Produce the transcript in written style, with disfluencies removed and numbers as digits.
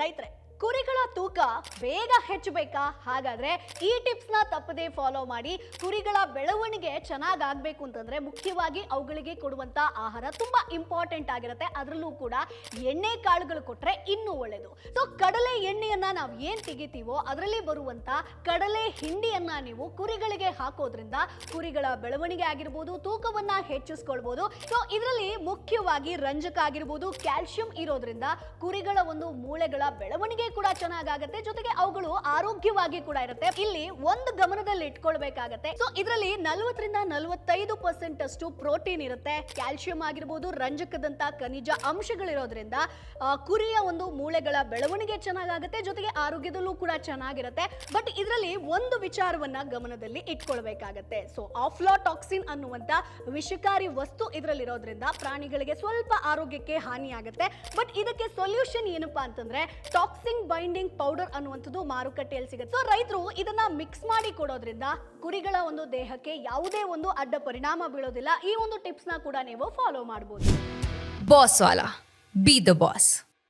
ರೈತರೆ, ಕುರಿಗಳ ತೂಕ ಬೇಗ ಹೆಚ್ಚಬೇಕಾ? ಹಾಗಾದ್ರೆ ಈ ಟಿಪ್ಸ್ ನ ತಪ್ಪದೇ ಫಾಲೋ ಮಾಡಿ. ಕುರಿಗಳ ಬೆಳವಣಿಗೆ ಚೆನ್ನಾಗಾಗಬೇಕು ಅಂತಂದ್ರೆ ಮುಖ್ಯವಾಗಿ ಅವುಗಳಿಗೆ ಕೊಡುವಂತ ಆಹಾರ ತುಂಬಾ ಇಂಪಾರ್ಟೆಂಟ್ ಆಗಿರುತ್ತೆ. ಅದರಲ್ಲೂ ಕೂಡ ಎಣ್ಣೆ ಕಾಳುಗಳು ಕೊಟ್ರೆ ಇನ್ನೂ ಒಳ್ಳೆಯದು. ಸೊ ಕಡಲೆ ಎಣ್ಣೆಯನ್ನ ನಾವು ಏನ್ ತೆಗಿತೀವೋ ಅದರಲ್ಲಿ ಬರುವಂತ ಕಡಲೆ ಹಿಂಡಿಯನ್ನ ನೀವು ಕುರಿಗಳಿಗೆ ಹಾಕೋದ್ರಿಂದ ಕುರಿಗಳ ಬೆಳವಣಿಗೆ ಆಗಿರ್ಬೋದು, ತೂಕವನ್ನ ಹೆಚ್ಚಿಸ್ಕೊಳ್ಬಹುದು. ಸೊ ಇದರಲ್ಲಿ ಮುಖ್ಯವಾಗಿ ರಂಜಕ ಆಗಿರ್ಬೋದು, ಕ್ಯಾಲ್ಸಿಯಂ ಇರೋದ್ರಿಂದ ಕುರಿಗಳ ಒಂದು ಮೂಳೆಗಳ ಬೆಳವಣಿಗೆ ಕೂಡ ಚೆನ್ನಾಗಾಗುತ್ತೆ, ಜೊತೆಗೆ ಅವುಗಳು ಆರೋಗ್ಯವಾಗಿ ಕೂಡ ಇರುತ್ತೆ. ಇಲ್ಲಿ ಒಂದು ಗಮನದಲ್ಲಿ ಇಟ್ಕೊಳ್ಬೇಕಾಗತ್ತೆ. ಸೊ ಇದರಲ್ಲಿ 40ರಿಂದ 45% ಅಷ್ಟು ಪ್ರೋಟೀನ್ ಇರುತ್ತೆ. ಕ್ಯಾಲ್ಸಿಯಂ ಆಗಿರ್ಬೋದು, ರಂಜಕದಂತ ಖನಿಜ ಅಂಶಗಳಿರೋದ್ರಿಂದ ಕುರಿಯ ಒಂದು ಮೂಳೆಗಳ ಬೆಳವಣಿಗೆ ಚೆನ್ನಾಗಾಗುತ್ತೆ, ಜೊತೆಗೆ ಆರೋಗ್ಯದಲ್ಲೂ ಕೂಡ ಚೆನ್ನಾಗಿರುತ್ತೆ. ಬಟ್ ಇದರಲ್ಲಿ ಒಂದು ವಿಚಾರವನ್ನ ಗಮನದಲ್ಲಿ ಇಟ್ಕೊಳ್ಬೇಕಾಗತ್ತೆ. ಸೊ ಆಫ್ಲಾಟಾಕ್ಸಿನ್ ಅನ್ನುವಂತ ವಿಷಕಾರಿ ವಸ್ತು ಇದರಲ್ಲಿರೋದ್ರಿಂದ ಪ್ರಾಣಿಗಳಿಗೆ ಸ್ವಲ್ಪ ಆರೋಗ್ಯಕ್ಕೆ ಹಾನಿಯಾಗುತ್ತೆ. ಬಟ್ ಇದಕ್ಕೆ ಸೊಲ್ಯೂಷನ್ ಏನಪ್ಪಾ ಅಂತಂದ್ರೆ ಟಾಕ್ಸಿನ್ ಬೈಂಡಿಂಗ್ ಪೌಡರ್ ಅನ್ನುವಂಥದ್ದು ಮಾರುಕಟ್ಟೆಯಲ್ಲಿ ಸಿಗುತ್ತೆ. ಸೊ ರೈತರು ಇದನ್ನ ಮಿಕ್ಸ್ ಮಾಡಿ ಕೊಡೋದ್ರಿಂದ ಕುರಿಗಳ ಒಂದು ದೇಹಕ್ಕೆ ಯಾವುದೇ ಒಂದು ಅಡ್ಡ ಪರಿಣಾಮ ಬೀಳೋದಿಲ್ಲ. ಈ ಒಂದು ಟಿಪ್ಸ್ ನ ಕೂಡ ನೀವು ಫಾಲೋ ಮಾಡಬಹುದು. Boss Vala, B the boss.